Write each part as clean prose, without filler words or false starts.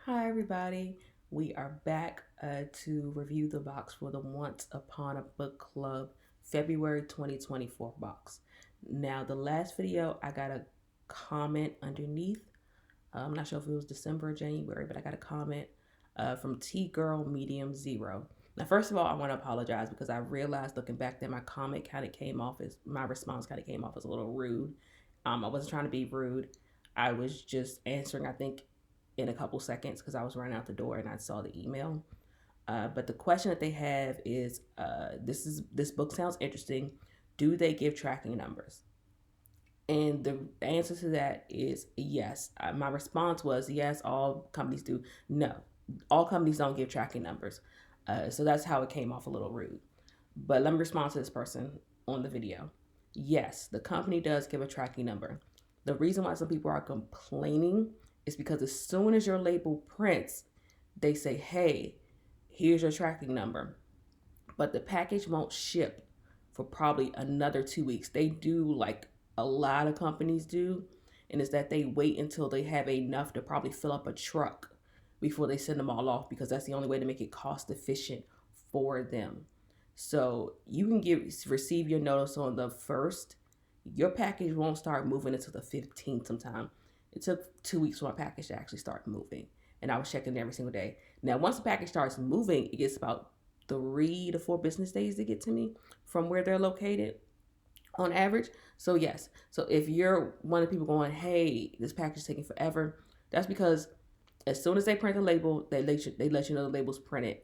Hi, everybody. We are back to review the box for the Once Upon a Book Club February 2024 box. Now, the last video, I got a comment underneath. I'm not sure if it was December or January, but I got a comment from T Girl Medium Zero. Now, first of all, I want to apologize because I realized looking back that my comment kind of came off as my response kind of came off as a little rude. I wasn't trying to be rude. I was just answering, I think, in a couple seconds because I was running out the door and I saw the email. But the question that they have is, this book sounds interesting. Do they give tracking numbers? And the answer to that is yes. My response was yes. All companies do. No, all companies don't give tracking numbers. So that's how it came off a little rude. But let me respond to this person on the video. Yes, the company does give a tracking number. The reason why some people are complaining is because as soon as your label prints, they say, hey, here's your tracking number. But the package won't ship for probably another 2 weeks. They do like a lot of companies do, and it's that they wait until they have enough to probably fill up a truck before they send them all off because that's the only way to make it cost efficient for them. So you can receive your notice on the 1st. Your package won't start moving until the 15th sometime. It took 2 weeks for my package to actually start moving. And I was checking every single day. Now, once the package starts moving, it gets about 3 to 4 business days to get to me from where they're located on average. So yes. So if you're one of the people going, hey, this package is taking forever, that's because as soon as they print the label, they let you know the label's printed.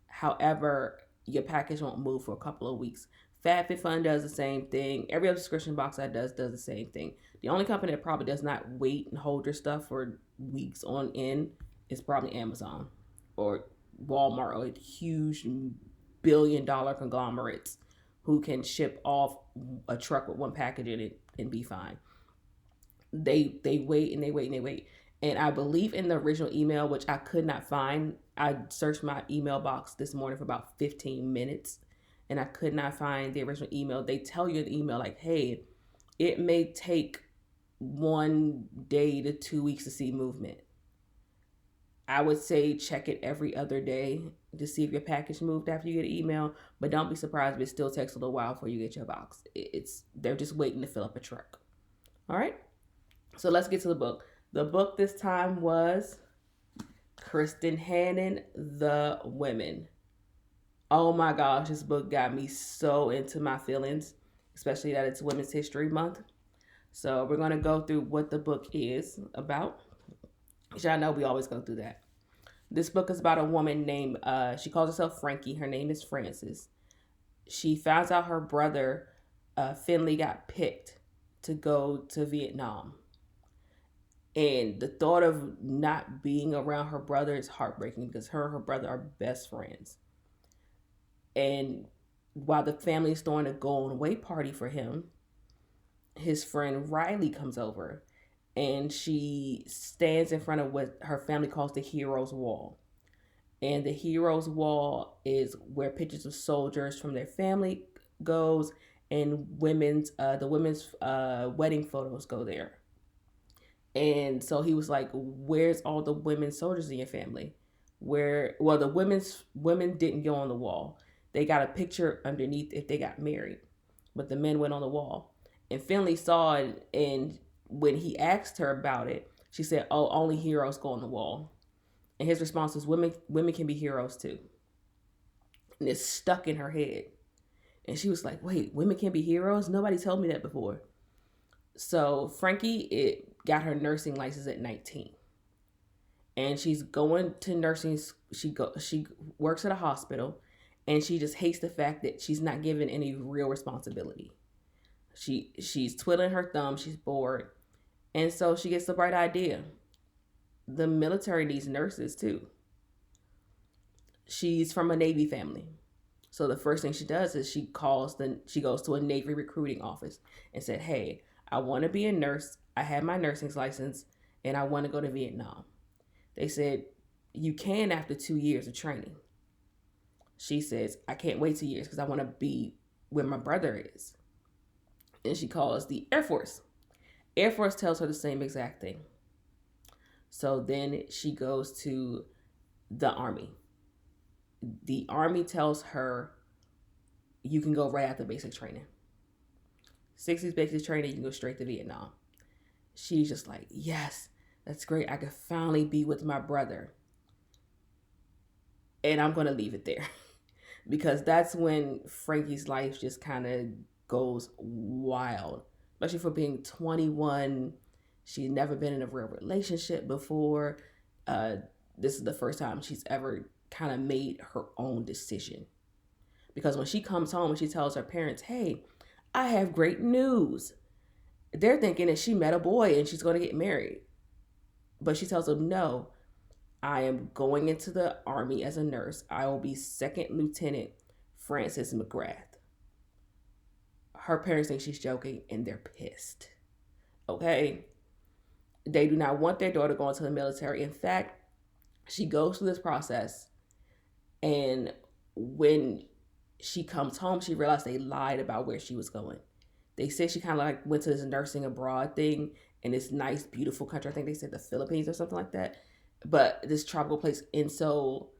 However, your package won't move for a couple of weeks. FabFitFun does the same thing. Every other subscription box I does the same thing. The only company that probably does not wait and hold your stuff for weeks on end is probably Amazon or Walmart or huge billion-dollar conglomerates who can ship off a truck with one package in it and be fine. They wait and they wait and they wait. And I believe in the original email, which I could not find. I searched my email box this morning for about 15 minutes and I could not find the original email. They tell you in the email, like, hey, it may take 1 day to 2 weeks to see movement. I would say check it every other day to see if your package moved after you get an email, but don't be surprised if it still takes a little while before you get your box. They're just waiting to fill up a truck. All right. So let's get to the book. The book this time was Kristen Hannon, The Women. Oh my gosh, this book got me so into my feelings, especially that it's Women's History Month. So we're going to go through what the book is about. Y'all know we always go through that. This book is about a woman named, she calls herself Frankie. Her name is Frances. She finds out her brother, Finley, got picked to go to Vietnam. And the thought of not being around her brother is heartbreaking because her and her brother are best friends. And while the family is throwing a going away party for him, his friend Riley comes over and she stands in front of what her family calls the Heroes Wall. And the Heroes Wall is where pictures of soldiers from their family goes, and the women's wedding photos go there. And so he was like, "Where's all the women soldiers in your family?" The women didn't go on the wall. They got a picture underneath if they got married, but the men went on the wall. And Finley saw it, and when he asked her about it, she said, "Oh, only heroes go on the wall." And his response was, "Women can be heroes too." And it stuck in her head. And she was like, "Wait, women can be heroes? Nobody told me that before." So Frankie got her nursing license at 19. And she's going to nursing. She works at a hospital, and she just hates the fact that she's not given any real responsibility. She's twiddling her thumb. She's bored, and so she gets the bright idea. The military needs nurses too. She's from a Navy family, so the first thing she does is she goes to a Navy recruiting office and said, "Hey, I want to be a nurse. I have my nursing license, and I want to go to Vietnam." They said, "You can after 2 years of training." She says, "I can't wait 2 years because I want to be where my brother is." And she calls the Air Force. Air Force tells her the same exact thing. So then she goes to the army. The army tells her you can go right after basic training. 60s basic training, you can go straight to Vietnam. She's just like, yes, that's great. I could finally be with my brother. And I'm going to leave it there because that's when Frankie's life just kind of goes wild, especially for being 21. She's never been in a real relationship before. Uh, this is the first time she's ever kind of made her own decision. Because when she comes home and she tells her parents, hey, I have great news, they're thinking that she met a boy and she's going to get married. But she tells them, no, I am going into the army as a nurse. I will be Second Lieutenant Frances McGrath. Her parents think she's joking and they're pissed. Okay? They do not want their daughter going to the military. In fact, she goes through this process, and when she comes home, she realized they lied about where she was going. They said she kind of like went to this nursing abroad thing in this nice, beautiful country. I think they said the Philippines or something like that. But this tropical place. And so,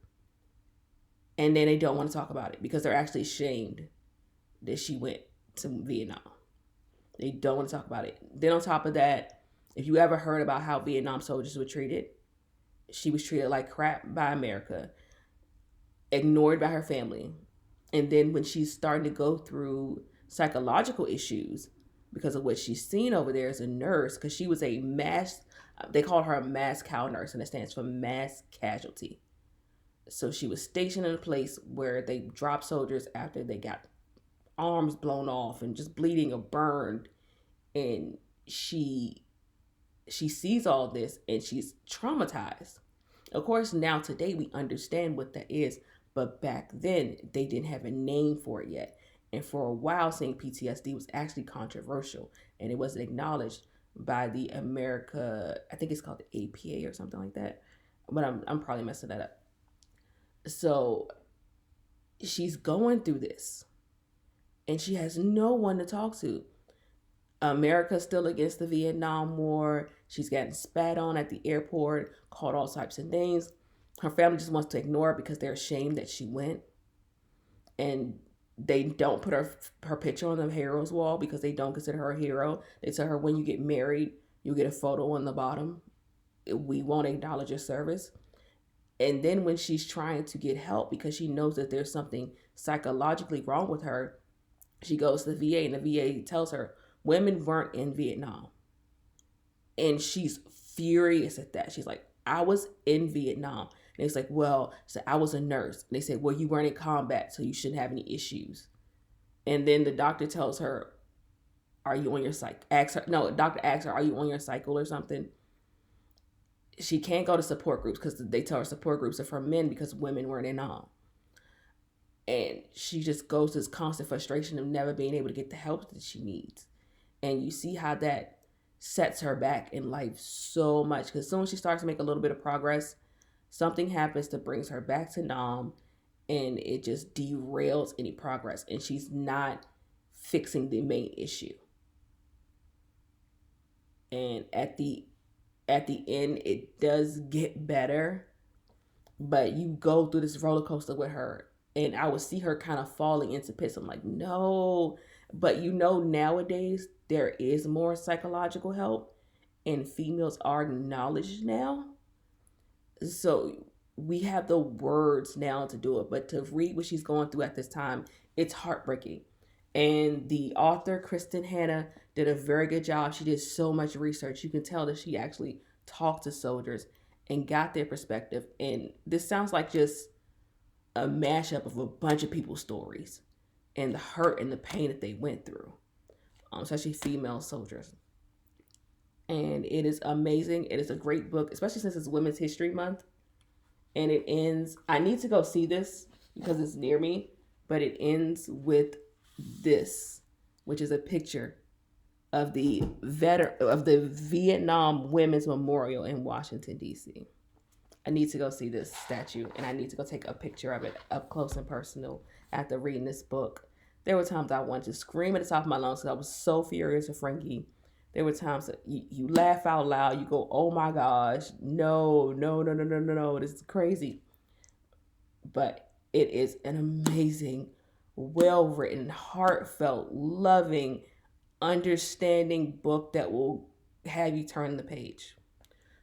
and then they don't want to talk about it because they're actually ashamed that she went to Vietnam. They don't want to talk about it. Then on top of that, if you ever heard about how Vietnam soldiers were treated, she was treated like crap by America, ignored by her family. And then when she's starting to go through psychological issues because of what she's seen over there as a nurse, because she was a mass, they called her a mass cow nurse, and it stands for mass casualty. So she was stationed in a place where they dropped soldiers after they got arms blown off and just bleeding or burned. And she sees all this and she's traumatized. Of course, now today we understand what that is, but back then they didn't have a name for it yet. And for a while, saying PTSD was actually controversial and it wasn't acknowledged by the America, I think it's called the APA or something like that. But I'm probably messing that up. So she's going through this and she has no one to talk to. America's still against the Vietnam War. She's getting spat on at the airport, called all types of names. Her family just wants to ignore her because they're ashamed that she went. And they don't put her picture on the hero's wall because they don't consider her a hero. They tell her when you get married, you get a photo on the bottom. We won't acknowledge your service. And then when she's trying to get help because she knows that there's something psychologically wrong with her, she goes to the VA and the VA tells her women weren't in Vietnam. And she's furious at that. She's like, I was in Vietnam. And it's like, well, so I was a nurse. And they said, well, you weren't in combat, so you shouldn't have any issues. And then the doctor tells her, are you on your cycle? Doctor asks her, are you on your cycle or something? She can't go to support groups because they tell her support groups are for men because women weren't in on. And she just goes to this constant frustration of never being able to get the help that she needs. And you see how that sets her back in life so much. Because as soon as she starts to make a little bit of progress, something happens that brings her back to Nam, and it just derails any progress. And she's not fixing the main issue. And at the end, it does get better, but you go through this roller coaster with her. And I would see her kind of falling into pits. I'm like, no. But nowadays, there is more psychological help, and females are acknowledged now. So we have the words now to do it. But to read what she's going through at this time, it's heartbreaking. And the author, Kristen Hanna, did a very good job. She did so much research. You can tell that she actually talked to soldiers and got their perspective. And this sounds like just a mashup of a bunch of people's stories and the hurt and the pain that they went through, especially female soldiers. And it is amazing. It is a great book, especially since it's Women's History Month. And it ends, I need to go see this because it's near me, but it ends with this, which is a picture of the Vietnam Women's Memorial in Washington, D.C. I need to go see this statue, and I need to go take a picture of it up close and personal after reading this book. There were times I wanted to scream at the top of my lungs because I was so furious with Frankie There were times that you laugh out loud. You go, "Oh my gosh, no, no, no, no, no, no, no! This is crazy." But it is an amazing, well written, heartfelt, loving, understanding book that will have you turn the page.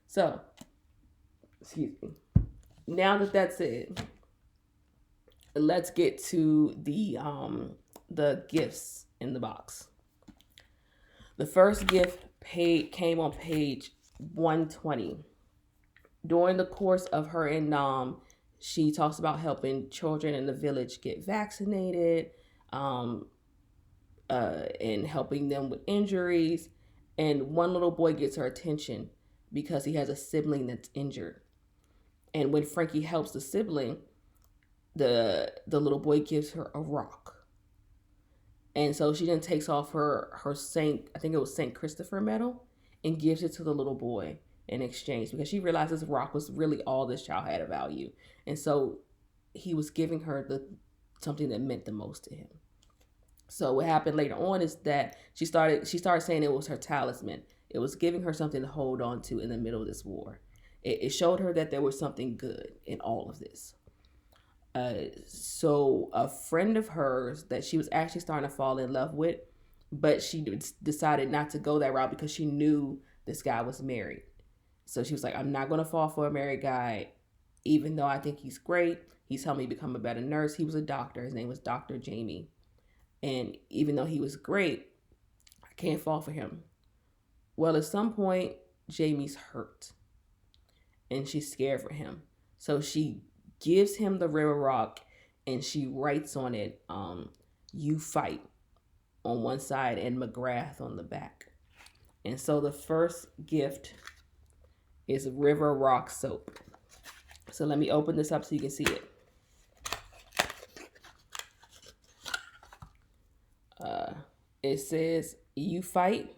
So, excuse me. Now that that's it, let's get to the gifts in the box. The first gift came on page 120. During the course of her in Nam, she talks about helping children in the village get vaccinated, um, and helping them with injuries. And one little boy gets her attention because he has a sibling that's injured. And when Frankie helps the sibling, the little boy gives her a rock. And so she then takes off her Saint, I think it was Saint Christopher medal, and gives it to the little boy in exchange because she realized this rock was really all this child had of value. And so he was giving her the something that meant the most to him. So what happened later on is that she started saying it was her talisman. It was giving her something to hold on to in the middle of this war. It showed her that there was something good in all of this. So a friend of hers that she was actually starting to fall in love with, but she decided not to go that route because she knew this guy was married. So she was like, I'm not going to fall for a married guy, even though I think he's great. He's helped me become a better nurse. He was a doctor. His name was Dr. Jamie. And even though he was great, I can't fall for him. Well, at some point, Jamie's hurt and she's scared for him. So she gives him the river rock and she writes on it, "You fight" on one side and McGrath on the back. And so the first gift is river rock soap. So let me open this up so you can see it. It says "You fight"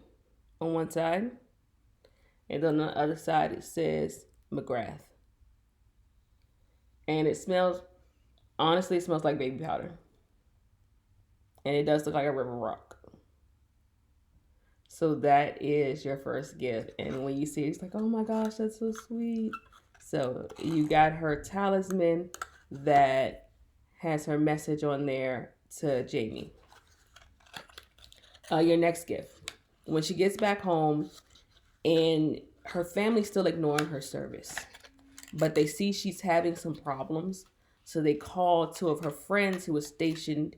on one side, and on the other side it says McGrath. And it smells, honestly, it smells like baby powder. And it does look like a river rock. So that is your first gift. And when you see it, it's like, oh my gosh, that's so sweet. So you got her talisman that has her message on there to Jamie. Your next gift. When she gets back home and her family's still ignoring her service, but they see she's having some problems. So they call two of her friends who were stationed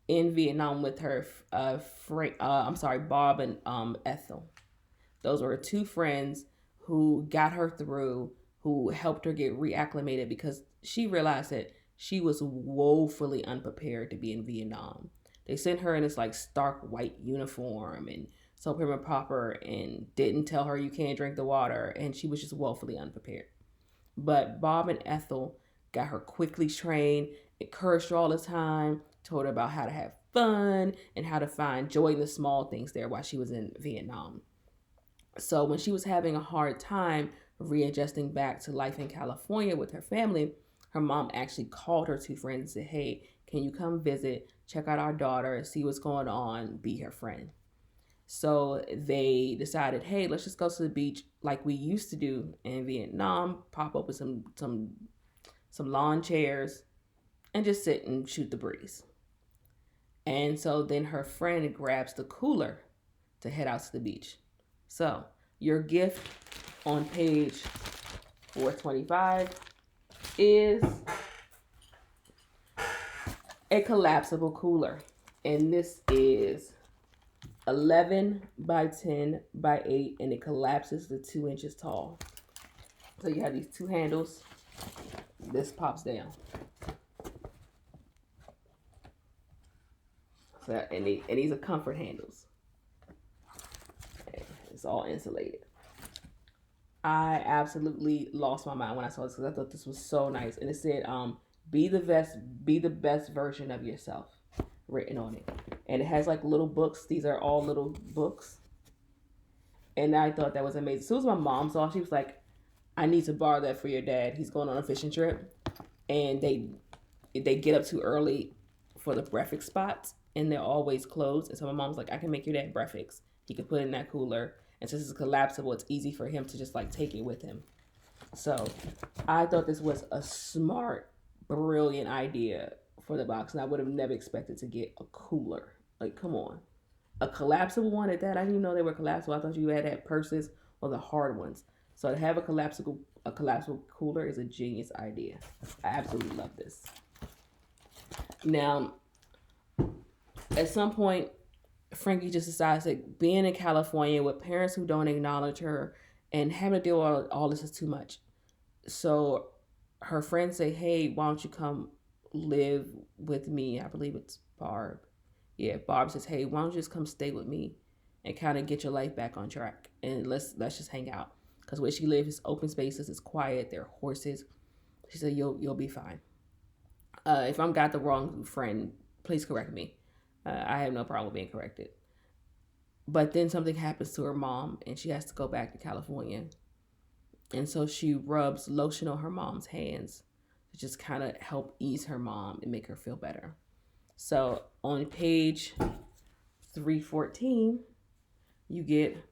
in Vietnam with her, Bob and Ethel. Those were her two friends who got her through, who helped her get reacclimated because she realized that she was woefully unprepared to be in Vietnam. They sent her in this like stark white uniform and so prim and proper and didn't tell her you can't drink the water, and she was just woefully unprepared. But Bob and Ethel got her quickly trained, encouraged her all the time, told her about how to have fun and how to find joy in the small things there while she was in Vietnam. So when she was having a hard time readjusting back to life in California with her family, her mom actually called her two friends and said, hey, can you come visit, check out our daughter, see what's going on, be her friend. So they decided, hey, let's just go to the beach like we used to do in Vietnam, pop open some lawn chairs and just sit and shoot the breeze. And so then her friend grabs the cooler to head out to the beach. So your gift on page 425 is a collapsible cooler. And this is 11 by 10 by 8, and it collapses to 2 inches tall. So you have these two handles. This pops down. So, and these are comfort handles. It's all insulated. I absolutely lost my mind when I saw this because I thought this was so nice. And it said, be the best version of yourself, written on it. And it has like little books. These are all little books. And I thought that was amazing. As soon as my mom saw it, she was like, I need to borrow that for your dad. He's going on a fishing trip. And they get up too early for the breakfast spots. And they're always closed. And so my mom's like, I can make your dad breakfast. He could put it in that cooler. And since it's collapsible, it's easy for him to just like take it with him. So I thought this was a smart, brilliant idea for the box. And I would have never expected to get a cooler. Like, come on. A collapsible one at that. I didn't even know they were collapsible. I thought you had purses or the hard ones. So to have a collapsible cooler is a genius idea. I absolutely love this. Now, at some point, Frankie just decides that being in California with parents who don't acknowledge her and having to deal with all this is too much. So her friends say, "Hey, why don't you come live with me?" I believe it's Barb. Yeah, Barb says, "Hey, why don't you just come stay with me and kind of get your life back on track and let's just hang out." Because where she lives is open spaces, it's quiet, there are horses. She said, "You'll be fine." If I'm got the wrong friend, please correct me. I have no problem being corrected. But then something happens to her mom, and she has to go back to California. And so she rubs lotion on her mom's hands to just kind of help ease her mom and make her feel better. So on page 314, you get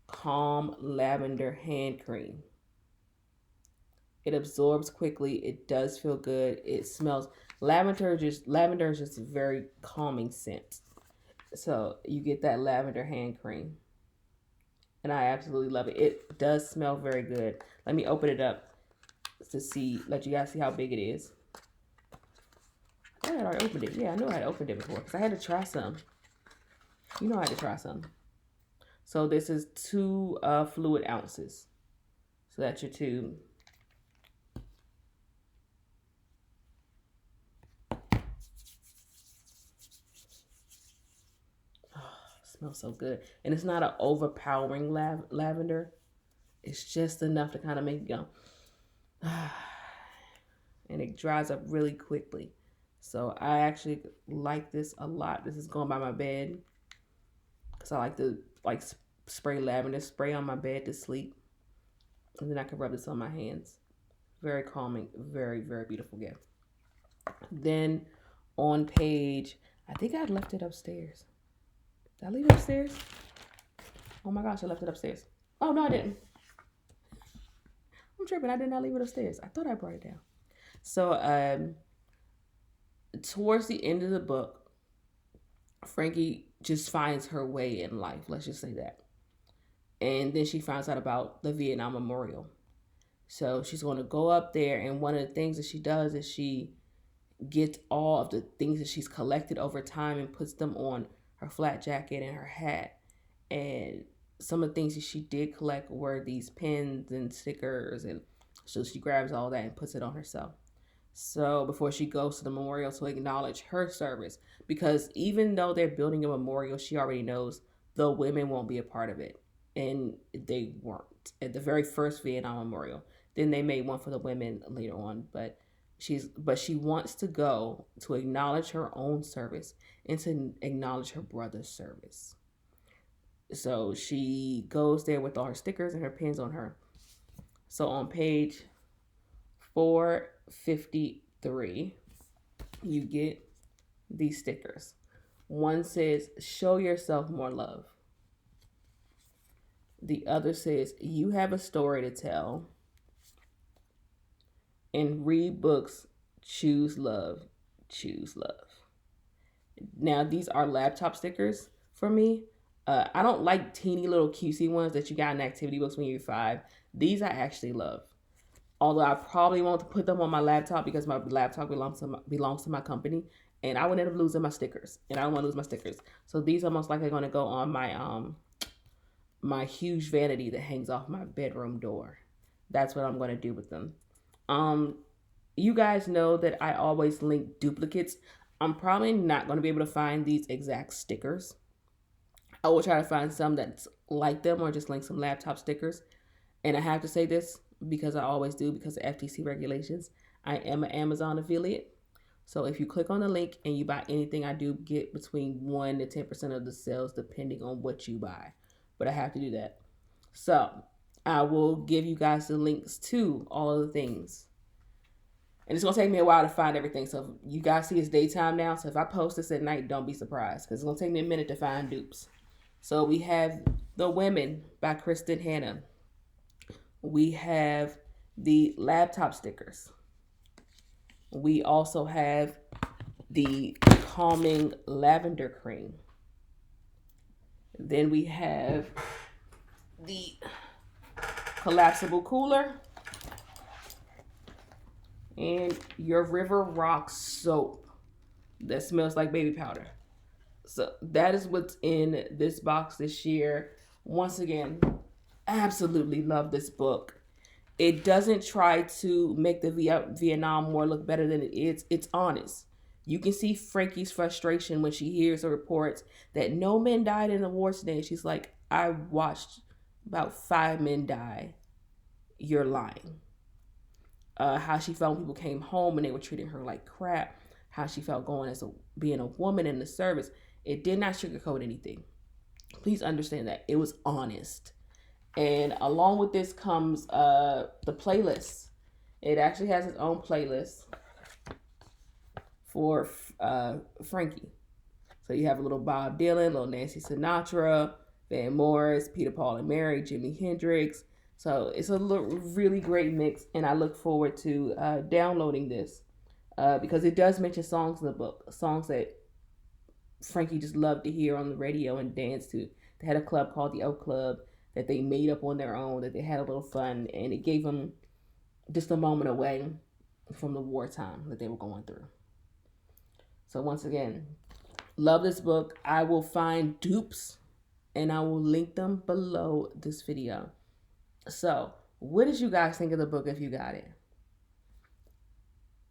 Calm Lavender Hand Cream. It absorbs quickly. It does feel good. It smells lavender. Lavender is just a very calming scent. So you get that lavender hand cream, and I absolutely love it. It does smell very good. Let me open it up to see. Let you guys see how big it is. I had already opened it. Yeah, I know I had opened it before because I had to try some. You know I had to try some. So this is 2 fluid ounces. So that's your tube. Smells so good. And it's not an overpowering lavender. It's just enough to kind of make you go, and it dries up really quickly. So I actually like this a lot. This is going by my bed because I like to spray lavender spray on my bed to sleep. And then I can rub this on my hands. Very calming, very, very beautiful gift. Then on page, I think I left it upstairs. Did I leave it upstairs? Oh my gosh, I left it upstairs. Oh no, I didn't. I'm tripping. I did not leave it upstairs. I thought I brought it down. So towards the end of the book, Frankie just finds her way in life. Let's just say that. And then she finds out about the Vietnam Memorial. So she's going to go up there, and one of the things that she does is she gets all of the things that she's collected over time and puts them on her flat jacket and her hat. And some of the things that she did collect were these pins and stickers, and so she grabs all that and puts it on herself. So before she goes to the memorial to acknowledge her service, because even though they're building a memorial, she already knows the women won't be a part of it, and they weren't at the very first Vietnam memorial. Then they made one for the women later on, but she wants to go to acknowledge her own service and to acknowledge her brother's service. So she goes there with all her stickers and her pins on her. So on page 453, you get these stickers. One says, "Show yourself more love." The other says, "You have a story to tell." And read books, choose love, choose love. Now, these are laptop stickers for me. I don't like teeny little cutesy ones that you got in activity books when you're 5. These I actually love. Although I probably won't put them on my laptop because my laptop belongs to my company, and I would end up losing my stickers, and I don't want to lose my stickers. So these are most likely going to go on my huge vanity that hangs off my bedroom door. That's what I'm going to do with them. You guys know that I always link duplicates. I'm probably not going to be able to find these exact stickers. I will try to find some that's like them or just link some laptop stickers. And I have to say this because I always do because of FTC regulations. I am an Amazon affiliate. So if you click on the link and you buy anything, I do get between 1 to 10% of the sales depending on what you buy. But I have to do that. So I will give you guys the links to all of the things. And it's going to take me a while to find everything. So you guys see it's daytime now. So if I post this at night, don't be surprised. Because it's going to take me a minute to find dupes. So we have The Women by Kristen Hanna. We have the laptop stickers. We also have the calming lavender cream. Then we have the collapsible cooler and your River Rock soap that smells like baby powder. So that is what's in this box this year. Once again, absolutely love this book. It doesn't try to make the Vietnam War look better than it is. It's honest. You can see Frankie's frustration when she hears the reports that no men died in the war today. She's like, I watched about 5 men die. You're lying. How she felt when people came home and they were treating her like crap. How she felt going as being a woman in the service. It did not sugarcoat anything. Please understand that. It was honest. And along with this comes the playlist. It actually has its own playlist for Frankie. So you have a little Bob Dylan, little Nancy Sinatra, Van Morris, Peter, Paul and Mary, Jimi Hendrix. So it's a really great mix, and I look forward to downloading this because it does mention songs in the book, songs that Frankie just loved to hear on the radio and dance to. They had a club called the Oak Club that they made up on their own, that they had a little fun, and it gave them just a moment away from the wartime that they were going through. So once again, love this book. I will find dupes and I will link them below this video. So what did you guys think of the book if you got it?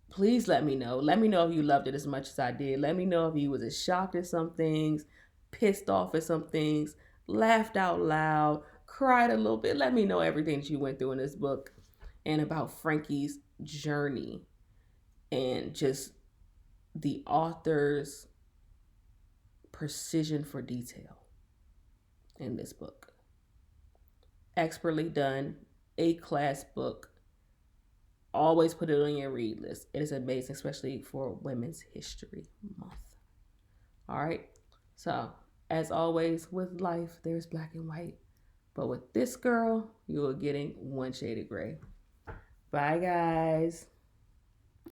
Please let me know. Let me know if you loved it as much as I did. Let me know if you was as shocked at some things, pissed off at some things, laughed out loud, cried a little bit. Let me know everything that you went through in this book and about Frankie's journey and just the author's precision for detail in this book. Expertly done, A-class book. Always put it on your read list. It is amazing, especially for Women's History Month. All right. So, as always, with life, there's black and white. But with this girl, you are getting one shade of gray. Bye, guys.